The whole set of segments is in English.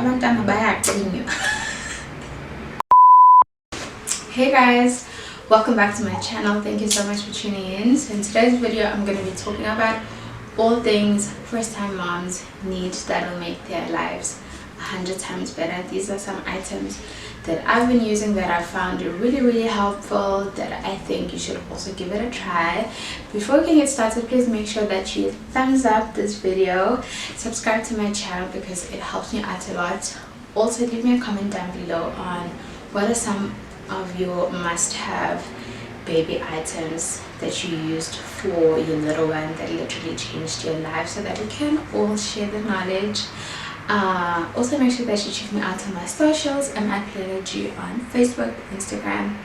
abantwana bayacinywa. Hey guys, welcome back to my channel. Thank you so much for tuning in. So in today's video I'm going to be talking about all things first-time moms need that will make their lives 100 times better. These are some items that I've been using that I found really helpful, that I think you should also give it a try. Before we can get started, please make sure that you thumbs up this video, subscribe to my channel because it helps me out a lot. Also leave me a comment down below on what are some of your must-have baby items that you used for your little one that literally changed your life, so that we can all share the knowledge. Also make sure that you check me out on my socials. I'm at philelag on Facebook, Instagram,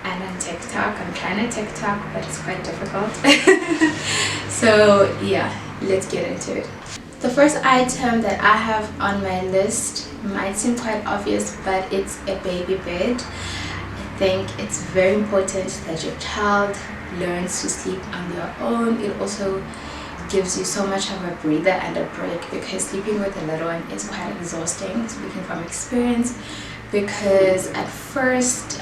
and on TikTok. I'm trying to TikTok, but it's quite difficult. So yeah, let's get into it. The first item that I have on my list might seem quite obvious, but it's a baby bed. I think it's very important that your child learns to sleep on their own. It also gives you so much of a breather and a break, because sleeping with a little one is quite exhausting, speaking from experience. Because at first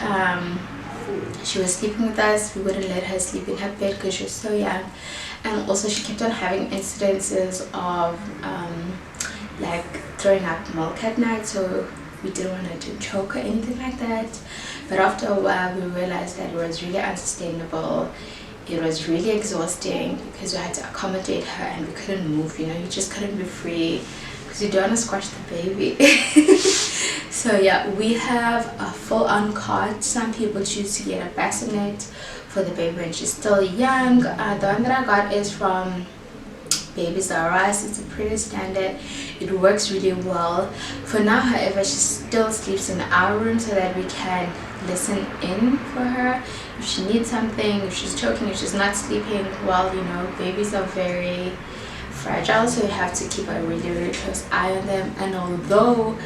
she was sleeping with us, we wouldn't let her sleep in her bed because she was so young, and also she kept on having incidences of like throwing up milk at night, so we didn't want her to choke or anything like that. But after a while we realized that it was really unsustainable. It was really exhausting because we had to accommodate her and we couldn't move, you know, you just couldn't be free because you don't want to squash the baby. So yeah, we have a full-on cot. Some people choose to get a bassinet for the baby when she's still young. The one that I got is from Babies R Us. It's a pretty standard. It works really well. For now, however, she still sleeps in our room so that we can listen in for her if she needs something, if she's choking, if she's not sleeping well. You know, babies are very fragile, so you have to keep a really close eye on them. And although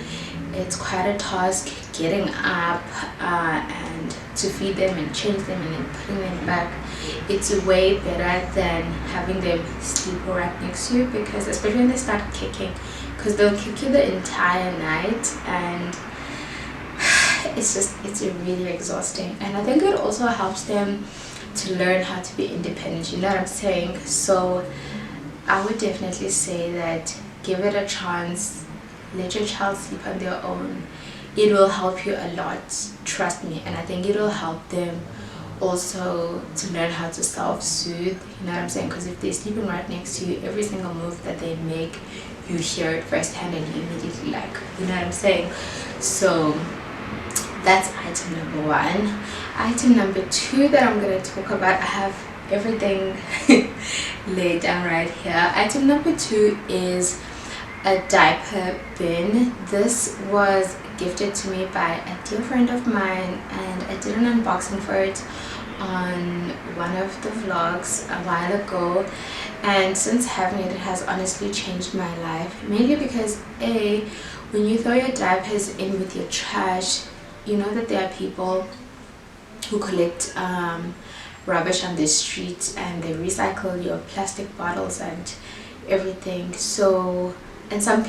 it's quite a task getting up and to feed them and change them and then putting them back, it's way better than having them sleep right next to you, because especially when they start kicking, because they'll kick you the entire night, and it's really exhausting. And I think it also helps them to learn how to be independent, you know what I'm saying? So I would definitely say that give it a chance, let your child sleep on their own. It will help you a lot, trust me. And I think it will help them also to learn how to self-soothe, you know what I'm saying? Because if they're sleeping right next to you, every single move that they make, you hear it firsthand and you immediately like, you know what I'm saying? So that's item number one. Item number two that I'm going to talk about, I have everything laid down right here. Item number two is a diaper bin. This was gifted to me by a dear friend of mine, and I did an unboxing for it on one of the vlogs a while ago, and since having it, it has honestly changed my life. Mainly because when you throw your diapers in with your trash, you know that there are people who collect rubbish on the streets and they recycle your plastic bottles and everything. So, and some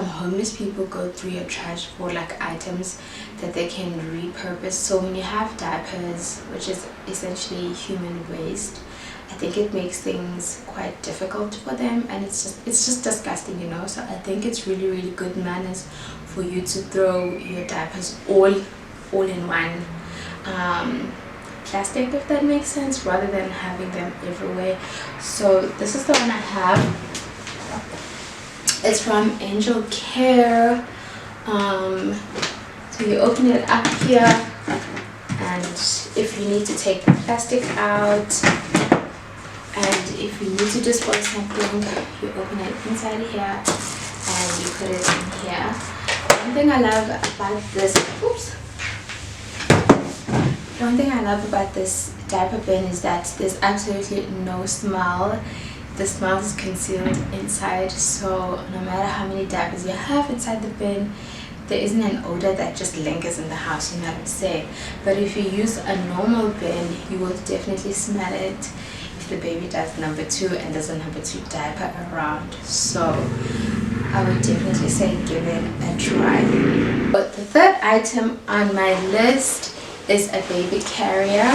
homeless people go through your trash for like items that they can repurpose. So when you have diapers, which is essentially human waste, I think it makes things quite difficult for them, and it's just disgusting, you know. So I think it's really good manners for you to throw your diapers all in one plastic, if that makes sense, rather than having them everywhere. So this is the one I have. It's from Angel Care. So you open it up here, and if you need to take the plastic out, and if you need to dispose something, you open it inside here and you put it in here. One thing I love about this diaper bin is that there's absolutely no smell. The smell is concealed inside, so no matter how many diapers you have inside the bin, there isn't an odor that just lingers in the house, you know what I'm saying? But if you use a normal bin, you will definitely smell it if the baby does number 2 and there's a number 2 diaper around. So I would definitely say give it a try. But the third item on my list is a baby carrier,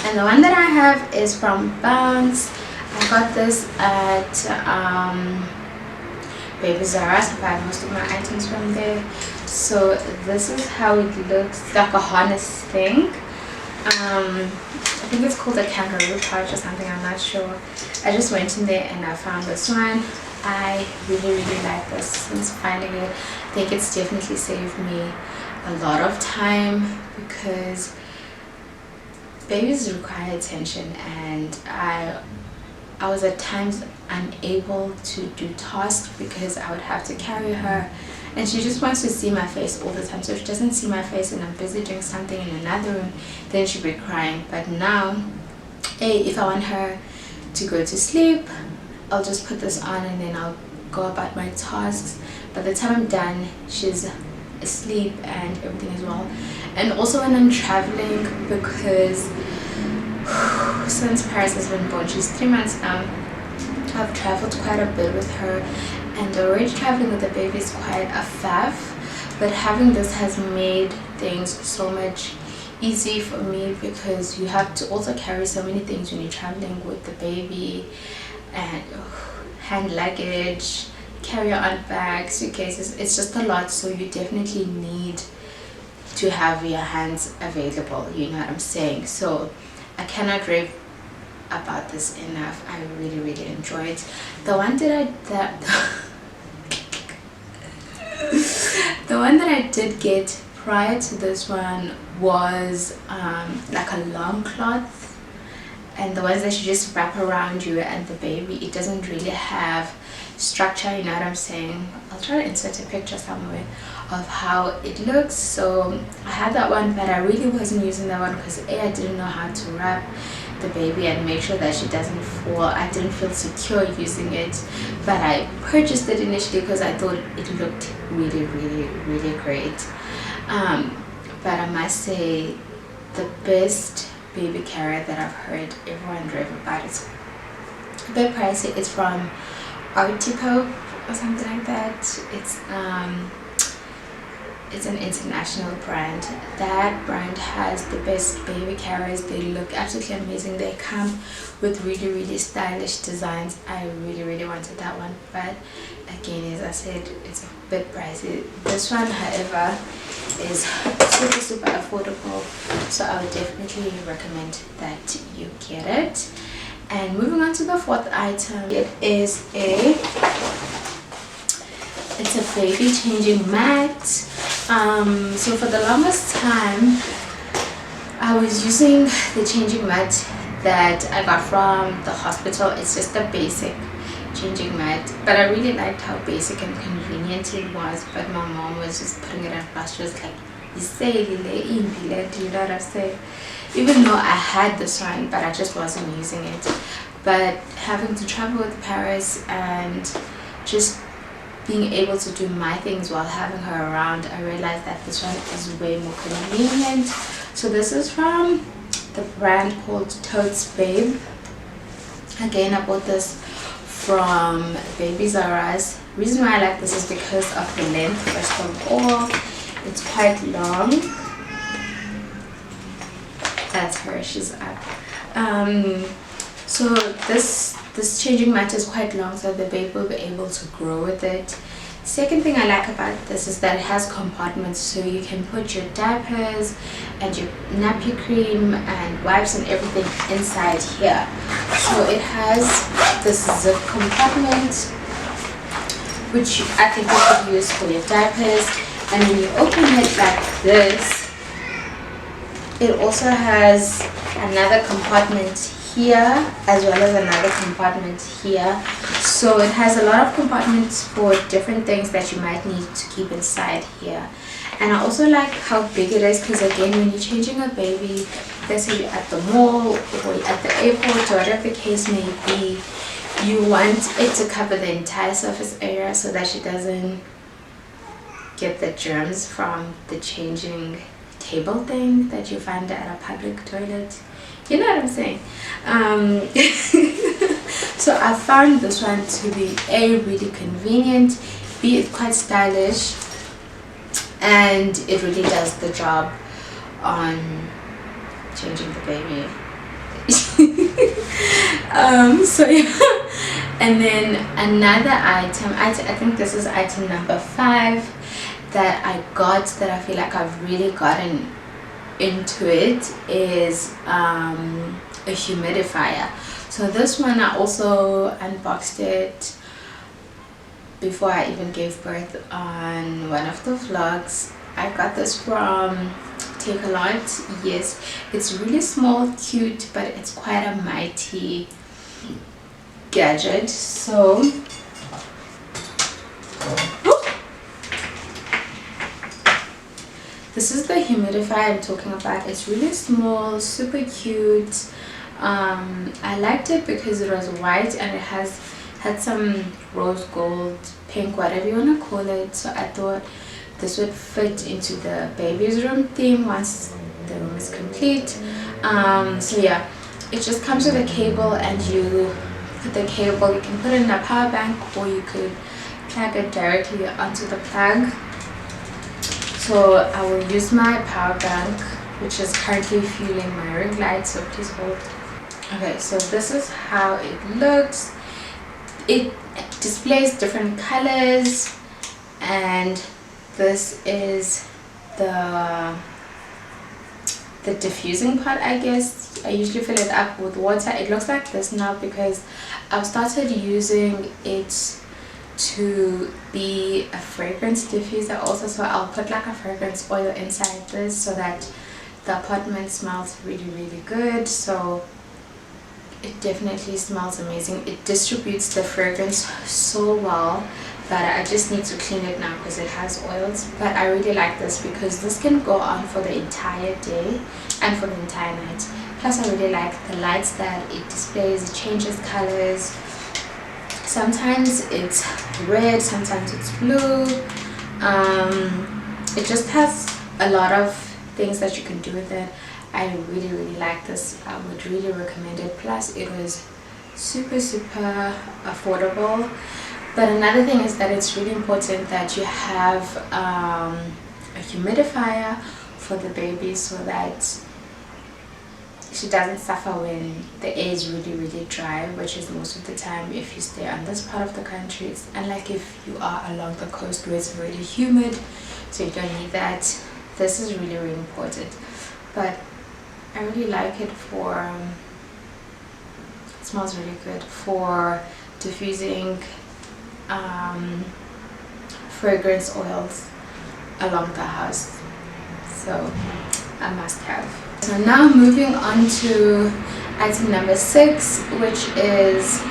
and the one that I have is from Bounce. I got this at Baby Zara's. I buy most of my items from there. So this is how it looks, like a harness thing. I think it's called a kangaroo pouch or something, I'm not sure. I just went in there and I found this one. I really like this. Since finding it, I think it's definitely saved me a lot of time, because babies require attention, and I was at times unable to do tasks because I would have to carry her, and she just wants to see my face all the time. So if she doesn't see my face and I'm busy doing something in another room, then she'll be crying. But now, if I want her to go to sleep, I'll just put this on and then I'll go about my tasks. By the time I'm done, she's asleep and everything as well. And also when I'm traveling, because since Paris has been born, she's 3 months now, I've traveled quite a bit with her, and already traveling with the baby is quite a faff, but having this has made things so much easy for me, because you have to also carry so many things when you're traveling with the baby, and hand luggage, carry-on bags, suitcases. It's just a lot, so you definitely need to have your hands available, you know what I'm saying? So I cannot rave about this enough. I really enjoy it. The one that I did get prior to this one was like a long cloth, and the ones that you just wrap around you and the baby. It doesn't really have structure, you know what I'm saying? I'll try to insert a picture somewhere of how it looks. So I had that one, but I really wasn't using that one because I didn't know how to wrap the baby and make sure that she doesn't fall. I didn't feel secure using it, but I purchased it initially because I thought it looked really great. But I must say, the best baby carrier that I've heard everyone rave about, it's a bit pricey. It's from Artico or something like that. It's an international brand. That brand has the best baby carriers. They look absolutely amazing. They come with really stylish designs. I really wanted that one, but again, as I said, it's a bit pricey. This one, however, is super affordable, so I would definitely recommend that you get it. And moving on to the fourth item, it's a baby changing mat. So for the longest time I was using the changing mat that I got from the hospital. It's just a basic changing mat, but I really liked how basic and convenient it was. But my mom was just putting it on plus. She was like, you know what I'm saying? Even though I had this one, but I just wasn't using it. But having to travel with Paris and just being able to do my things while having her around, I realized that this one is way more convenient. So this is from the brand called Totes Babe. Again, I bought this from Baby Zara's. Reason why I like this is because of the length. First of all, it's quite long. That's her, she's up. So this changing mat is quite long, so the baby will be able to grow with it. Second thing I like about this is that it has compartments, so you can put your diapers and your nappy cream and wipes and everything inside here. So it has this zip compartment, which I think you could use for your diapers. And when you open it like this, it also has another compartment here as well as another compartment here. So it has a lot of compartments for different things that you might need to keep inside here. And I also like how big it is, because again, when you're changing a baby, let's say you're at the mall or at the airport or whatever the case may be, you want it to cover the entire surface area so that she doesn't get the germs from the changing table thing that you find at a public toilet. You know what I'm saying? So I found this one to be A, really convenient, B, it's quite stylish, and it really does the job on changing the baby. So yeah. And then another item, I think this is item number 5 that I got, that I feel like I've really gotten into it, is a humidifier. So this one, I also unboxed it before I even gave birth on one of the vlogs. I got this from Take a Lot. Yes, it's really small, cute, but it's quite a mighty gadget. So this is the humidifier I'm talking about. It's really small, super cute. I liked it because it was white and it had some rose gold, pink, whatever you want to call it. So I thought this would fit into the baby's room theme once the room is complete. So yeah, it just comes with a cable, and you put the cable, you can put it in a power bank, or you could plug it directly onto the plug. So I will use my power bank, which is currently fueling my ring light, so please hold. Okay, so this is how it looks. It displays different colors, and this is the diffusing part, I guess. I usually fill it up with water. It looks like this now because I've started using it to be a fragrance diffuser also. So I'll put like a fragrance oil inside this so that the apartment smells really good. So it definitely smells amazing. It distributes the fragrance so well that I just need to clean it now because it has oils. But I really like this because this can go on for the entire day and for the entire night. Plus I really like the lights that it displays. It changes colors. Sometimes it's red, sometimes it's blue. It just has a lot of things that you can do with it. I really like this. I would really recommend it. Plus it was super affordable. But another thing is that it's really important that you have a humidifier for the baby so that she doesn't suffer when the air is really dry, which is most of the time if you stay on this part of the country. It's unlike if you are along the coast where it's really humid, so you don't need that. This is really important. But I really like it for, it smells really good for diffusing fragrance oils along the house. So a must have. So now moving on to item number 6, which is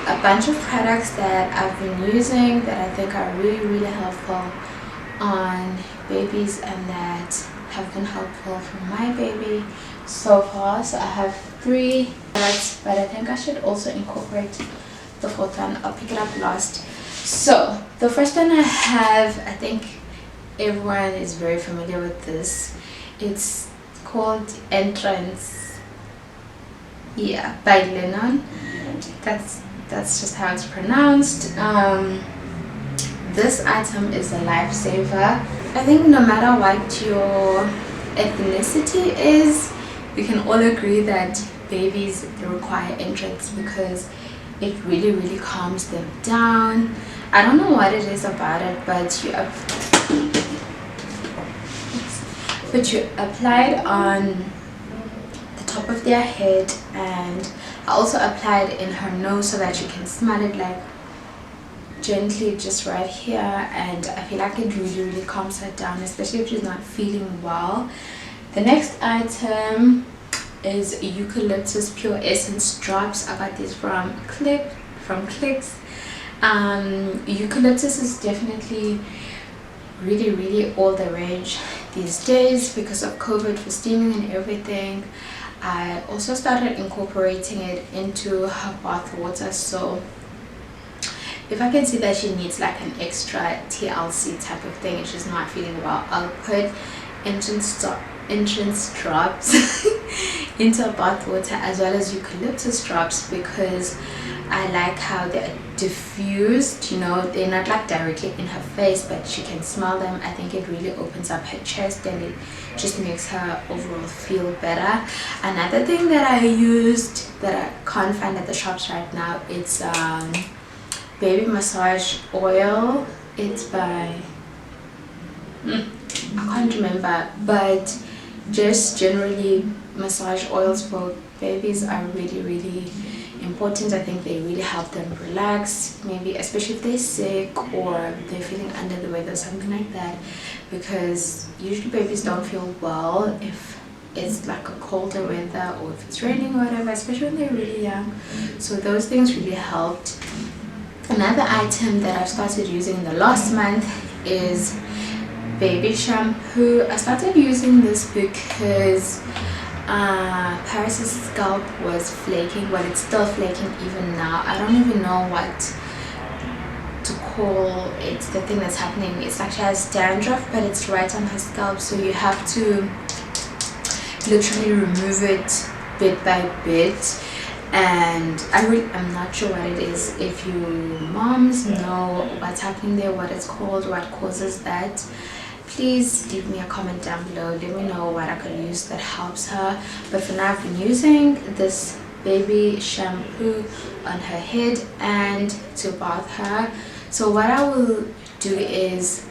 a bunch of products that I've been using that I think are really helpful on babies and that have been helpful for my baby so far. So I have 3 products, but I think I should also incorporate the 4th one. I'll pick it up last. So the first one I have, I think everyone is very familiar with this. It's called Entrance, yeah, by Lennon. That's just how it's pronounced. This item is a lifesaver. I think no matter what your ethnicity is, we can all agree that babies require Entrance because it really calms them down. I don't know what it is about it, but you apply it on the top of their head, and I also applied it in her nose so that you can smell it like gently just right here, and I feel like it really calms her down, especially if she's not feeling well. The next item is Eucalyptus Pure Essence drops. I got these from Clicks. Eucalyptus is definitely really all the rage these days because of COVID, for steaming and everything. I also started incorporating it into her bath water, so if I can see that she needs like an extra TLC type of thing and she's not feeling well, I'll put Entrance entrance drops into bath water, as well as eucalyptus drops, because I like how they're diffused. You know, they're not like directly in her face, but she can smell them. I think it really opens up her chest and it just makes her overall feel better. Another thing that I used that I can't find at the shops right now, it's baby massage oil. It's by I can't remember, but just generally massage oils for babies are really important. I think they really help them relax, maybe especially if they're sick or they're feeling under the weather or something like that, because usually babies don't feel well if it's like a colder weather or if it's raining or whatever, especially when they're really young. So those things really helped. Another item that I've started using in the last month is baby shampoo. I started using this because Paris's scalp was flaking, but it's still flaking even now. I don't even know what to call it, the thing that's happening. It's like she has dandruff, but it's right on her scalp, so you have to literally remove it bit by bit. And I'm not sure what it is. If you moms know what's happening there, what it's called, what causes that, please leave me a comment down below. Let me know what I could use that helps her. But for now, I've been using this baby shampoo on her head and to bath her. So what I will do is,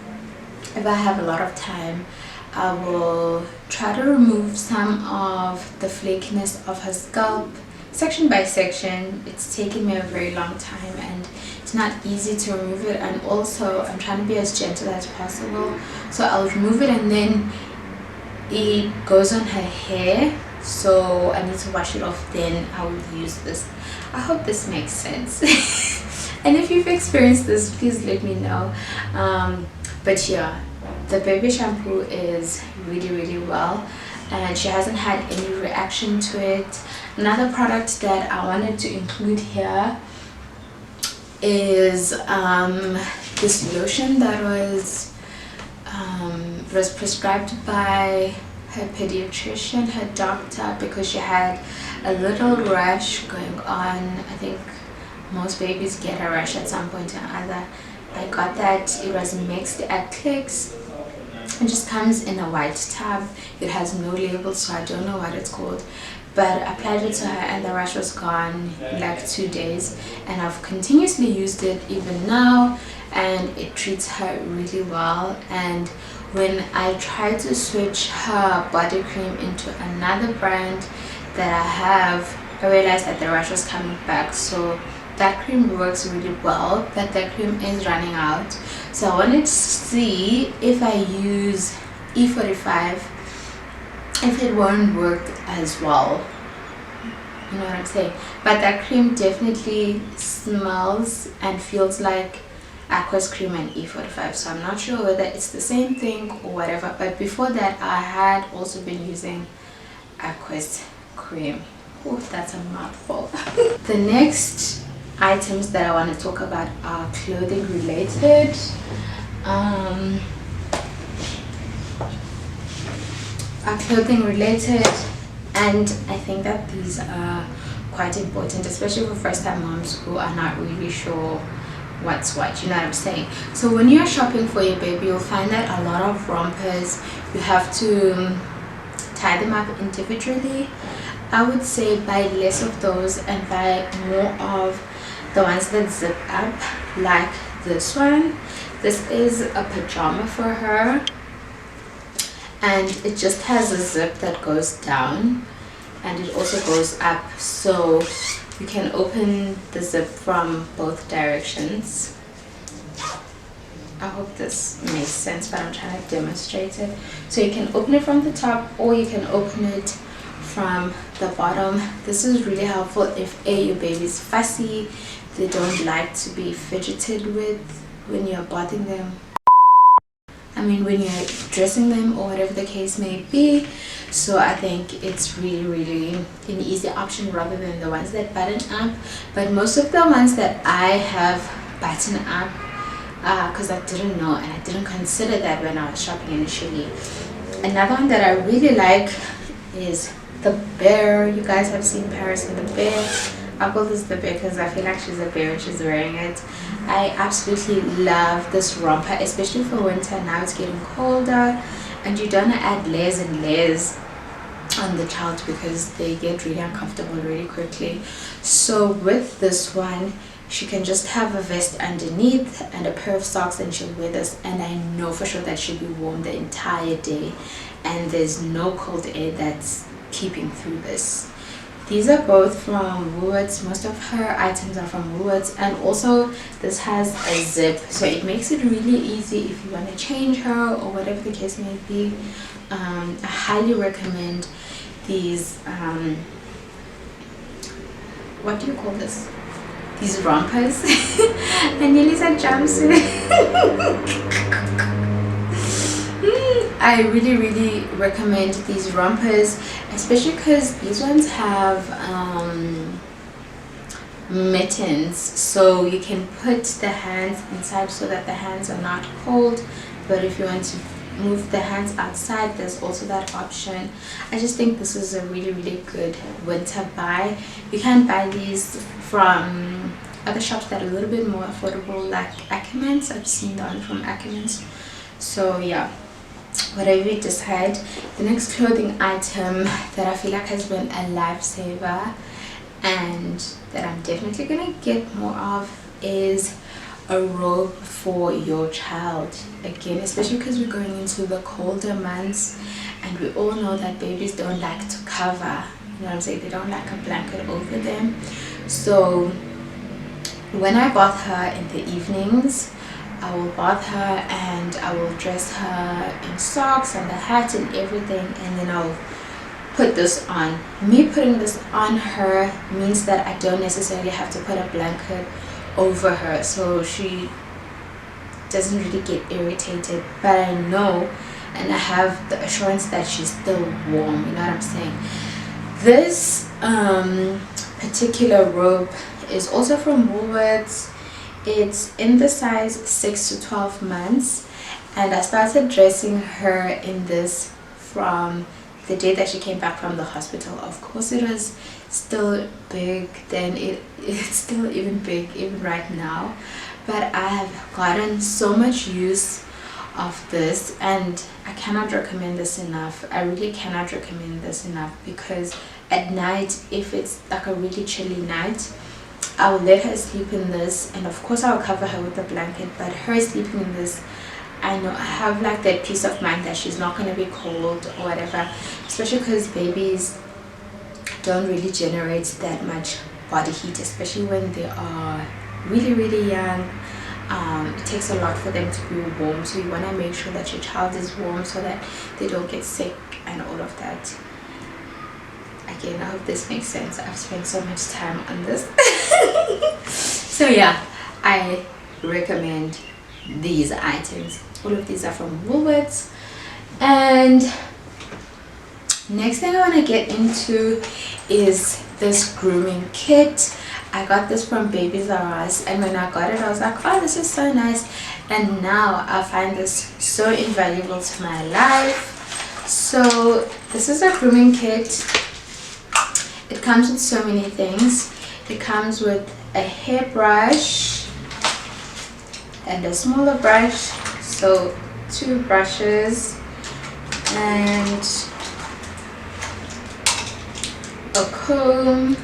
if I have a lot of time, I will try to remove some of the flakiness of her scalp section by section. It's taken me a very long time and it's not easy to remove it, and also I'm trying to be as gentle as possible. So I'll remove it and then it goes on her hair, so I need to wash it off, then I will use this. I hope this makes sense. And if you've experienced this, please let me know. But yeah, the baby shampoo is really well, and she hasn't had any reaction to it. Another product that I wanted to include here is this lotion that was prescribed by her pediatrician, her doctor, because she had a little rash going on. I think most babies get a rash at some point or other. I got that. It was mixed at Clicks. It just comes in a white tub. It has no label, so I don't know what it's called, but I applied it to her and the rash was gone in like 2 days, and I've continuously used it even now, and it treats her really well. And when I tried to switch her body cream into another brand that I have, I realized that the rash was coming back. So that cream works really well, but that cream is running out. So I wanted to see if I use E45, if it won't work as well. You know what I'm saying? But that cream definitely smells and feels like Aqua's cream and E45, so I'm not sure whether it's the same thing or whatever. But before that, I had also been using Aqua's cream. Oh, that's a mouthful. The next items that I want to talk about are clothing related. And I think that these are quite important, especially for first-time moms who are not really sure what's what, you know what I'm saying? So when you're shopping for your baby, you'll find that a lot of rompers, you have to tie them up individually. I would say buy less of those and buy more of the ones that zip up, like this one. This is a pajama for her, and it just has a zip that goes down and it also goes up, so you can open the zip from both directions. I hope this makes sense, but I'm trying to demonstrate it. So you can open it from the top or you can open it from the bottom. This is really helpful if your baby's fussy, they don't like to be fidgeted with when you're bathing them, when you're dressing them or whatever the case may be. So I think it's really an easy option rather than the ones that button up. But most of the ones that I have button up, because I didn't know and I didn't consider that when I was shopping initially, Another one that I really like is the bear. You guys have seen Paris and the bear. I call this the bear because I feel like she's a bear when she's wearing it. I absolutely love this romper, especially for winter. Now it's getting colder and you don't add layers and layers on the child because they get really uncomfortable really quickly. So with this one, she can just have a vest underneath and a pair of socks and she'll wear this, and I know for sure that she'll be warm the entire day and there's no cold air that's keeping through this. These are both from Woolworths. Most of her items are from Woolworths, and also this has a zip, so it makes it really easy if you want to change her or whatever the case may be. I highly recommend these what do you call this, these rompers. I nearly said jumpsuit. I really recommend these rompers, especially because these ones have mittens, so you can put the hands inside so that the hands are not cold, but if you want to move the hands outside, there's also that option. I just think this is a really good winter buy. You can buy these from other shops that are a little bit more affordable, like Ackermans. I've seen them from Ackermans. So yeah, whatever you decide. The next clothing item that I feel like has been a lifesaver and that I'm definitely gonna get more of is a robe for your child. Again, especially because we're going into the colder months and we all know that babies don't like to cover, you know what I'm saying, they don't like a blanket over them. So when I bath her in the evenings, I will bath her and I will dress her in socks and the hat and everything, and then I'll put this on. Me putting this on her means that I don't necessarily have to put a blanket over her, so she doesn't really get irritated, but I know and I have the assurance that she's still warm, you know what I'm saying. This particular robe is also from Woolworths. It's in the size 6 to 12 months, and I started dressing her in this from the day that she came back from the hospital. Of course it was still big then, it's still even big even right now, but I have gotten so much use of this and I cannot recommend this enough. I really cannot recommend this enough, because at night, if it's like a really chilly night, I will let her sleep in this, and of course I'll cover her with a blanket, but her sleeping in this, I know I have like that peace of mind that she's not going to be cold or whatever, especially because babies don't really generate that much body heat, especially when they are really young. It takes a lot for them to be warm, so you want to make sure that your child is warm so that they don't get sick and all of that. Again, I hope this makes sense. I've spent so much time on this. So yeah, I recommend these items. All of these are from Woolworths. And next thing I want to get into is this grooming kit. I got this from Babies R Us, and when I got it I was like, oh, this is so nice, and now I find this so invaluable to my life. So this is a grooming kit. It comes with so many things. It comes with a hairbrush and a smaller brush, so 2 brushes, and a comb.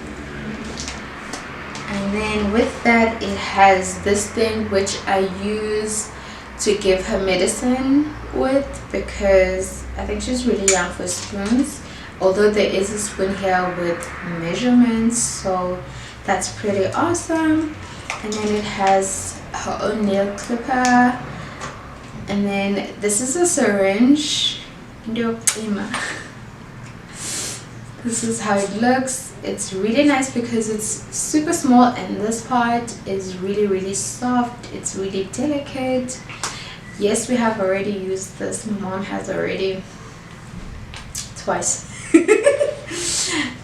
And then with that, it has this thing which I use to give her medicine with, because I think she's really young for spoons, although there is a spoon here with measurements, so that's pretty awesome. And then it has her own nail clipper, and then this is a syringe. This is how it looks. It's really nice because it's super small, and this part is really soft. It's really delicate. Yes, we have already used this. My mom has already twice.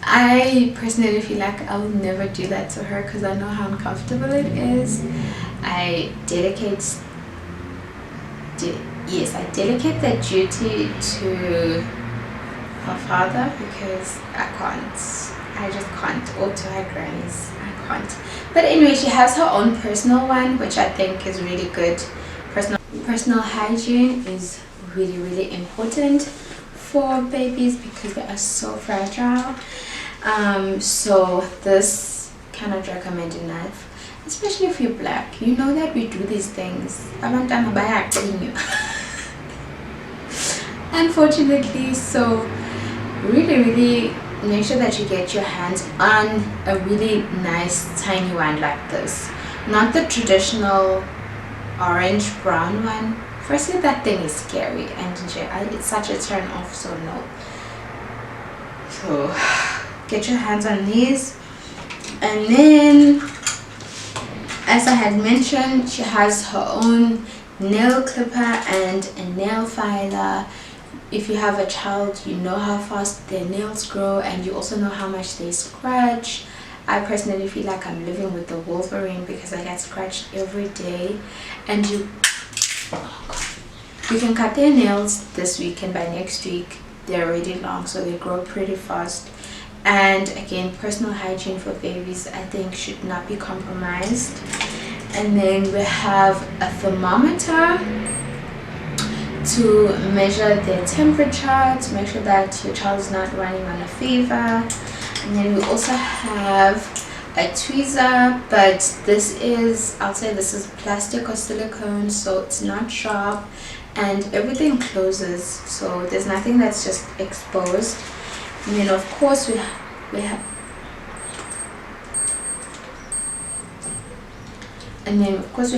I personally feel like I will never do that to her because I know how uncomfortable it is. I dedicate yes, I delegate that duty to her father because I just can't, or to her grannies, I can't. But anyway, she has her own personal one, which I think is really good. Personal hygiene is really important for babies because they are so fragile. So this cannot recommend enough, especially if you're black. You know that we do these things. Abantwana bayaqina. Unfortunately, so really make sure that you get your hands on a really nice tiny one like this, not the traditional orange brown one. Firstly, that thing is scary and it's such a turn off, so no. So get your hands on these. And then, as I had mentioned, she has her own nail clipper and a nail filer. If you have a child, you know how fast their nails grow, and you also know how much they scratch. I personally feel like I'm living with the Wolverine because I get scratched every day. And you can cut their nails this week, and by next week they're already long, so they grow pretty fast. And again, personal hygiene for babies I think should not be compromised. And then we have a thermometer to measure their temperature, to make sure that your child is not running on a fever. And then we also have a tweezer, but this is, I'll say this is plastic or silicone, so it's not sharp, and everything closes, so there's nothing that's just exposed. And then of course we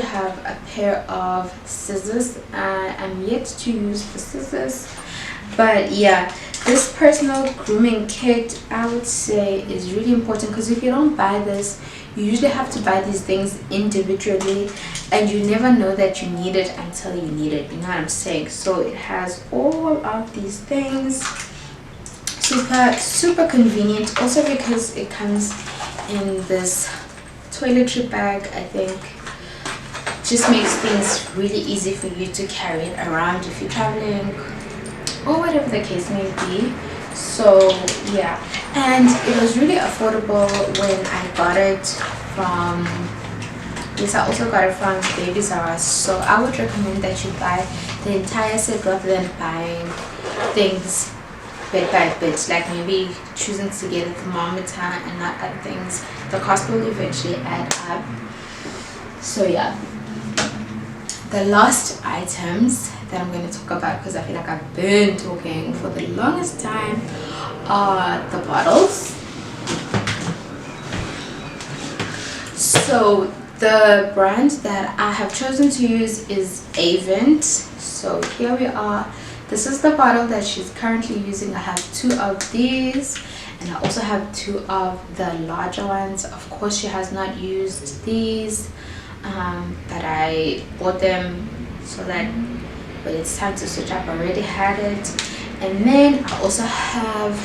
have a pair of scissors. I'm yet to use the scissors, but yeah, this personal grooming kit I would say is really important, because if you don't buy this, you usually have to buy these things individually, and you never know that you need it until you need it, you know what I'm saying? So it has all of these things. Super convenient, also because it comes in this toiletry bag. I think just makes things really easy for you to carry it around if you're traveling or whatever the case may be. So yeah, and it was really affordable when I got it from, yes, I also got it from Babies R Us. So I would recommend that you buy the entire set rather than buying things bit by bit, like maybe choosing to get a thermometer and not other things. The cost will eventually add up. So yeah, the last items that I'm going to talk about, because I feel like I've been talking for the longest time, are the bottles. So the brand that I have chosen to use is Avent. So here we are. This is the bottle that she's currently using. I have 2 of these, and I also have 2 of the larger ones. Of course, she has not used these, but I bought them so that when it's time to switch up, I already had it. And then I also have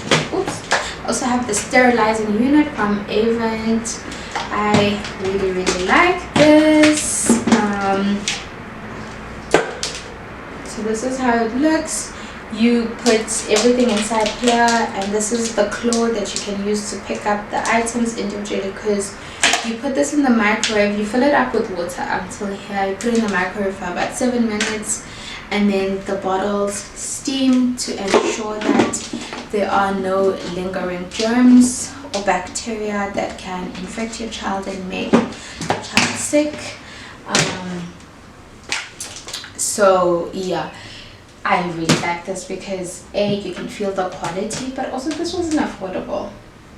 the sterilizing unit from Avent. I really like this. So this is how it looks. You put everything inside here, and this is the claw that you can use to pick up the items individually, because you put this in the microwave, you fill it up with water until here, you put it in the microwave for about 7 minutes, and then the bottles steam to ensure that there are no lingering germs or bacteria that can infect your child and make the child sick. So yeah, I really like this because you can feel the quality, but also this wasn't affordable.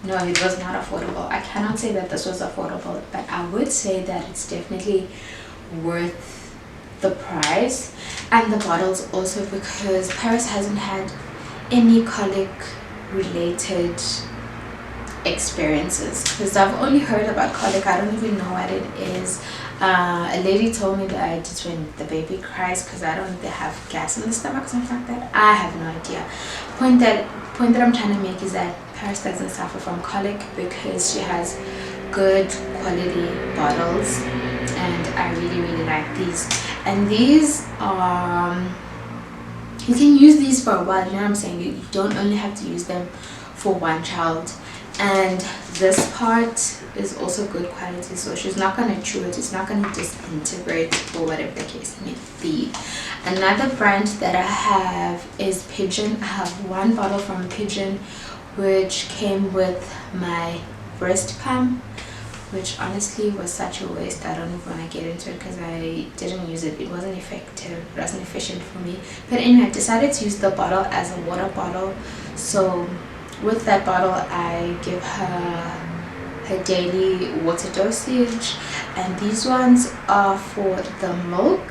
No, it was not affordable. I cannot say that this was affordable, but I would say that it's definitely worth the price. And the bottles also, because Paris hasn't had any colic related experiences, because I've only heard about colic. I don't even know what it is. A lady told me that it's when the baby cries because I don't know if they have gas in the stomach or something like that. I have no idea. Point that I'm trying to make is that Paris doesn't suffer from colic because she has good quality bottles, and I really like these. And these are you can use these for a while, you know what I'm saying? You don't only have to use them for one child. And this part is also good quality, so she's not going to chew it, it's not going to disintegrate or whatever the case may be. Another brand that I have is Pigeon. I have one bottle from Pigeon which came with my breast pump, which honestly was such a waste. I don't even want to get into it because I didn't use it. It wasn't effective, it wasn't efficient for me. But anyway, I decided to use the bottle as a water bottle. So with that bottle I give her daily water dosage, and these ones are for the milk.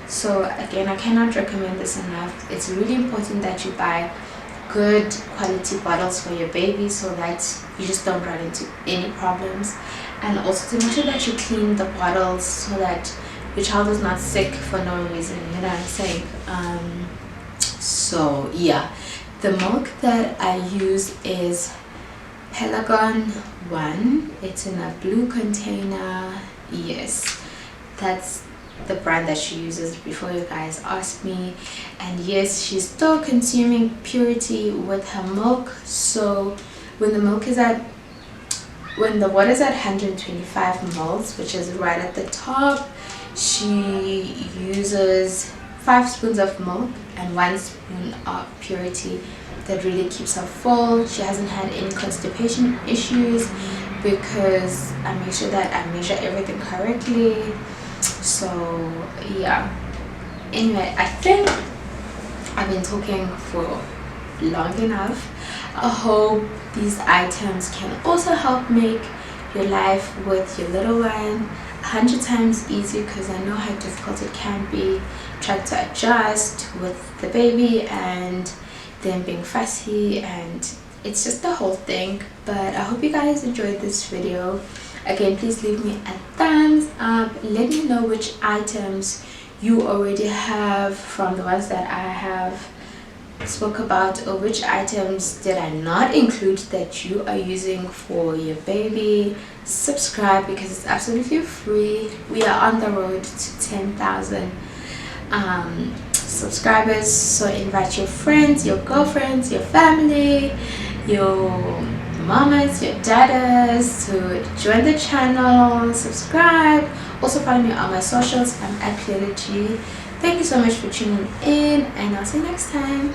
So again, I cannot recommend this enough. It's really important that you buy good quality bottles for your baby so that you just don't run into any problems, and also to make sure that you clean the bottles so that your child is not sick for no reason, you know what I'm saying? So yeah, the milk that I use is Philelag 1. It's in a blue container. Yes, that's the brand that she uses, before you guys ask me. And yes, she's still consuming purity with her milk. So when the water is at 125 mils, which is right at the top, she uses 5 spoons of milk and 1 spoon of purity. That really keeps her full. She hasn't had any constipation issues because I make sure that I measure everything correctly. So yeah, anyway, I think I've been talking for long enough. I hope these items can also help make your life with your little one 100 times easier, because I know how difficult it can be trying to adjust with the baby and then being fussy, and it's just the whole thing. But I hope you guys enjoyed this video. Again, please leave me a thumbs up. Let me know which items you already have from the ones that I have spoke about, or which items did I not include that you are using for your baby. Subscribe because it's absolutely free. We are on the road to 10,000 subscribers, so invite your friends, your girlfriends, your family, your mamas, your daddas to join the channel, subscribe. Also follow me on my socials. I'm at philelag. Thank you so much for tuning in, and I'll see you next time.